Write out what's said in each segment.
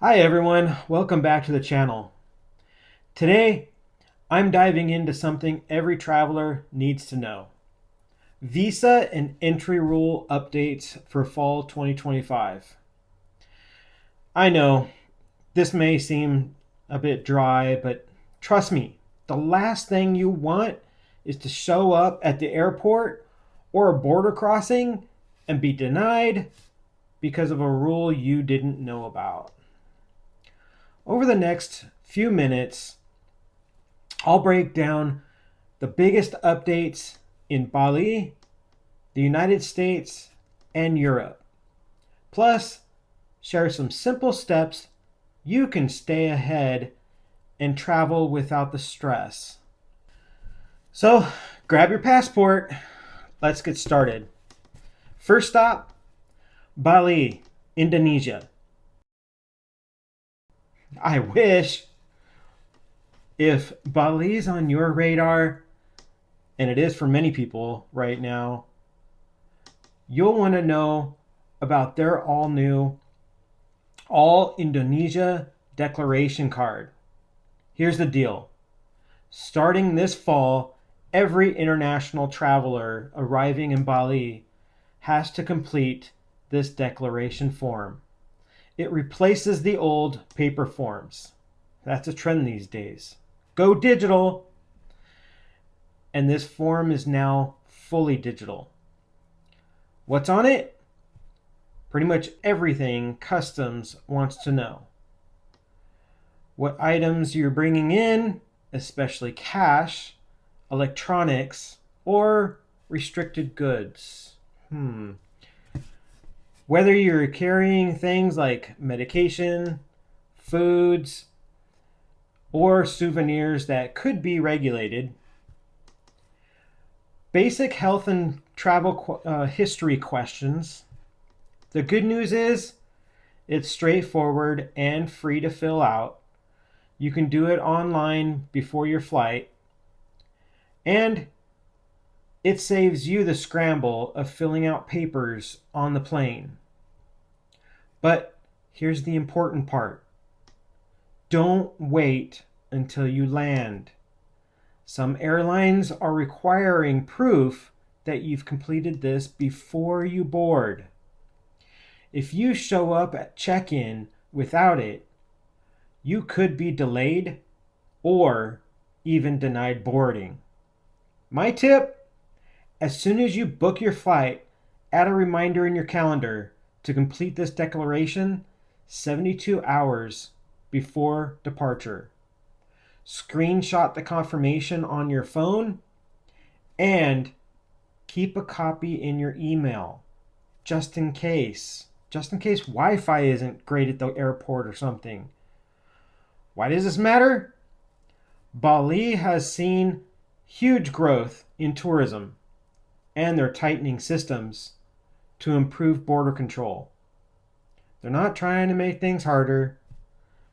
Hi everyone, welcome back to the channel. Today, I'm diving into something every traveler needs to know. Visa and entry rule updates for fall 2025. I know this may seem a bit dry, but trust me, the last thing you want is to show up at the airport or a border crossing and be denied because of a rule you didn't know about. Over the next few minutes, I'll break down the biggest updates in Bali, the United States, and Europe. Plus, share some simple steps you can stay ahead and travel without the stress. So, grab your passport. Let's get started. First stop, Bali, Indonesia. I wish. If Bali's on your radar, and it is for many people right now, you'll want to know about their all new All Indonesia Declaration Card. Here's the deal. Starting this fall, every international traveler arriving in Bali has to complete this declaration form. It replaces the old paper forms. That's a trend these days. Go digital! And this form is now fully digital. What's on it? Pretty much everything customs wants to know. What items you're bringing in, especially cash, electronics, or restricted goods. Whether you're carrying things like medication, foods, or souvenirs that could be regulated. Basic health and travel history questions. The good news is it's straightforward and free to fill out. You can do it online before your flight. And it saves you the scramble of filling out papers on the plane. But here's the important part. Don't wait until you land. Some airlines are requiring proof that you've completed this before you board. If you show up at check-in without it, you could be delayed or even denied boarding. My tip, as soon as you book your flight, add a reminder in your calendar to complete this declaration 72 hours before departure. Screenshot the confirmation on your phone and keep a copy in your email just in case Wi-Fi isn't great at the airport or something. Why does this matter? Bali has seen huge growth in tourism, and they're tightening systems to improve border control. They're not trying to make things harder,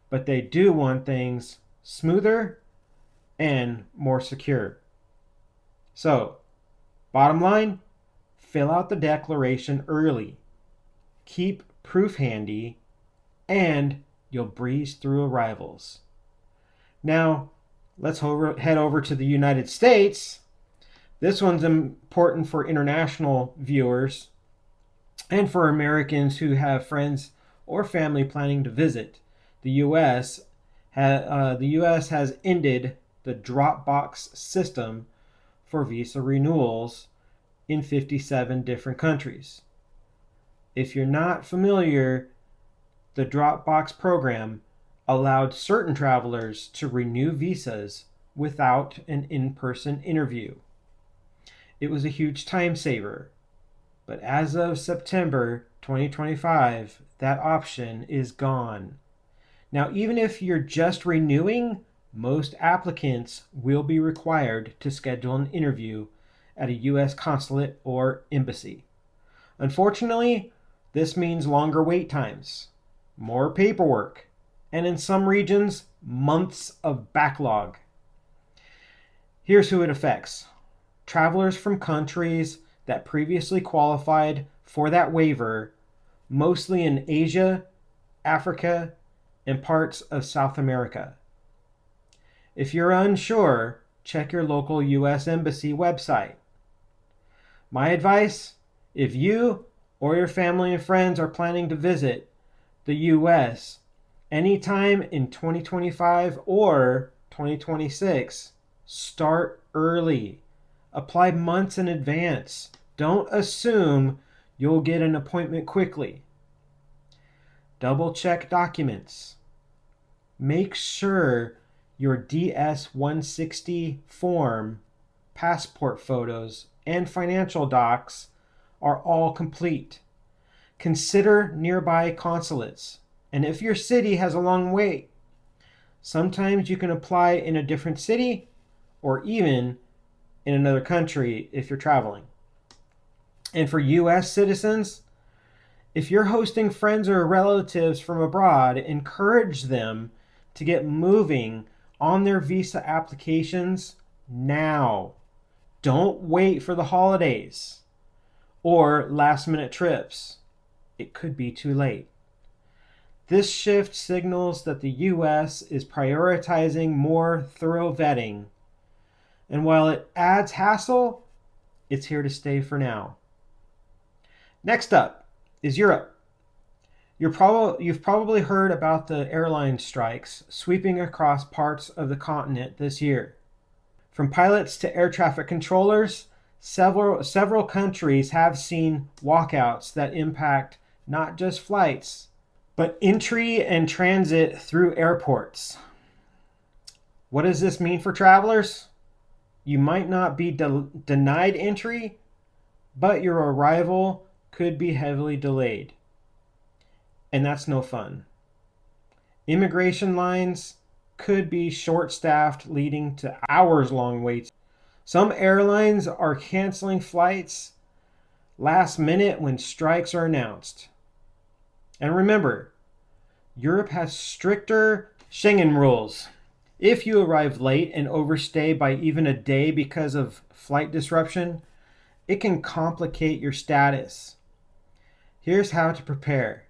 but they do want things smoother and more secure. So, bottom line, fill out the declaration early. Keep proof handy, and you'll breeze through arrivals. Now, let's head over to the United States. This one's important for international viewers and for Americans who have friends or family planning to visit. The U.S. has ended the Dropbox system for visa renewals in 57 different countries. If you're not familiar, the Dropbox program allowed certain travelers to renew visas without an in-person interview. It was a huge time saver, but as of September 2025, that option is gone. Now, even if you're just renewing, most applicants will be required to schedule an interview at a U.S. consulate or embassy. Unfortunately, this means longer wait times, more paperwork, and in some regions, months of backlog. Here's who it affects. Travelers from countries that previously qualified for that waiver, mostly in Asia, Africa, and parts of South America. If you're unsure, check your local U.S. Embassy website. My advice, if you or your family and friends are planning to visit the U.S. anytime in 2025 or 2026, start early. Apply months in advance. Don't assume you'll get an appointment quickly. Double check documents. Make sure your DS-160 form, passport photos, and financial docs are all complete. Consider nearby consulates. And if your city has a long wait, sometimes you can apply in a different city or even in another country if you're traveling. And for U.S. citizens, if you're hosting friends or relatives from abroad, encourage them to get moving on their visa applications now. Don't wait for the holidays or last-minute trips. It could be too late. This shift signals that the U.S. is prioritizing more thorough vetting. And while it adds hassle, it's here to stay for now. Next up is Europe. You've probably heard about the airline strikes sweeping across parts of the continent this year. From pilots to air traffic controllers, several countries have seen walkouts that impact not just flights, but entry and transit through airports. What does this mean for travelers? You might not be denied entry, but your arrival could be heavily delayed. And that's no fun. Immigration lines could be short-staffed, leading to hours-long waits. Some airlines are canceling flights last minute when strikes are announced. And remember, Europe has stricter Schengen rules. If you arrive late and overstay by even a day because of flight disruption, it can complicate your status. Here's how to prepare.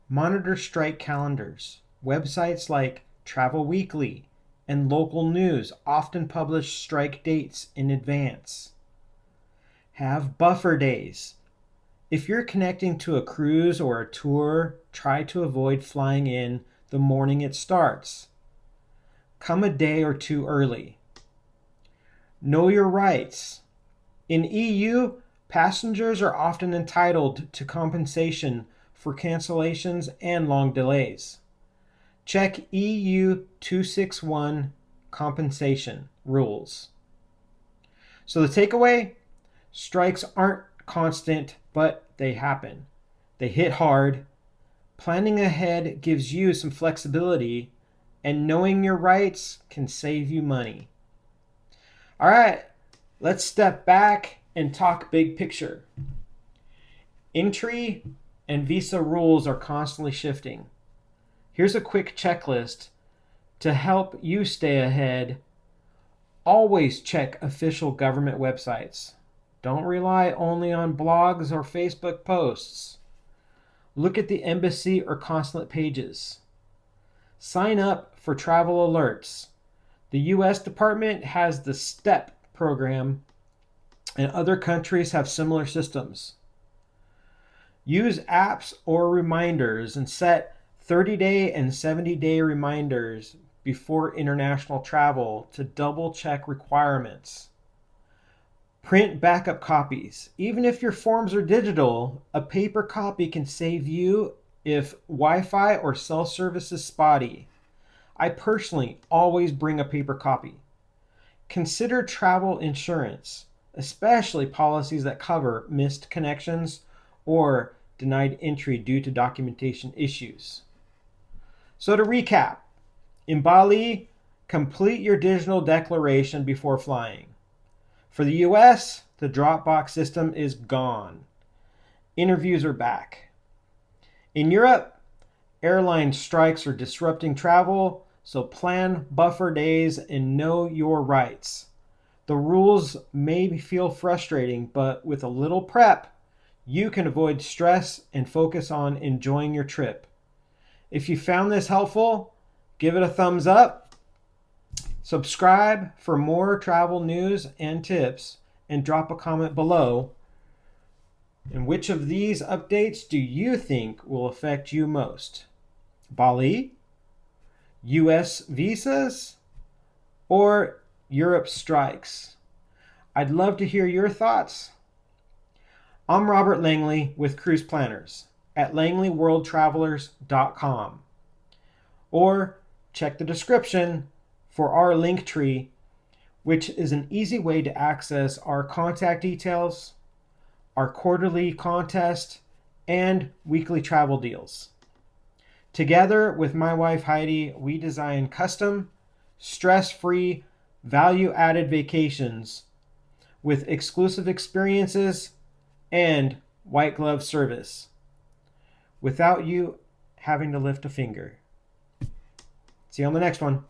Monitor strike calendars. Websites like Travel Weekly and local news often publish strike dates in advance. Have buffer days. If you're connecting to a cruise or a tour, try to avoid flying in the morning it starts. Come a day or two early. Know your rights. In EU, passengers are often entitled to compensation for cancellations and long delays. Check EU 261 compensation rules. So the takeaway, strikes aren't constant, but they happen. They hit hard. Planning ahead gives you some flexibility, and knowing your rights can save you money. All right, let's step back and talk big picture. Entry and visa rules are constantly shifting. Here's a quick checklist to help you stay ahead. Always check official government websites. Don't rely only on blogs or Facebook posts. Look at the embassy or consulate pages. Sign up for travel alerts. The U.S. Department has the STEP program, and other countries have similar systems. Use apps or reminders and set 30-day and 70-day reminders before international travel to double-check requirements. Print backup copies. Even if your forms are digital, a paper copy can save you if Wi-Fi or cell service is spotty. I personally always bring a paper copy. Consider travel insurance, especially policies that cover missed connections or denied entry due to documentation issues. So to recap, in Bali, complete your digital declaration before flying. For the US, the Dropbox system is gone. Interviews are back. In Europe, airline strikes are disrupting travel, so plan buffer days and know your rights. The rules may feel frustrating, but with a little prep, you can avoid stress and focus on enjoying your trip. If you found this helpful, give it a thumbs up. Subscribe for more travel news and tips, and drop a comment below. And which of these updates do you think will affect you most? Bali, US visas, or Europe strikes? I'd love to hear your thoughts. I'm Robert Langley with Cruise Planners at langleyworldtravelers.com. Or check the description for our link tree, which is an easy way to access our contact details, our quarterly contest, and weekly travel deals. Together with my wife Heidi, we design custom, stress-free, value-added vacations with exclusive experiences and white glove service without you having to lift a finger. See you on the next one.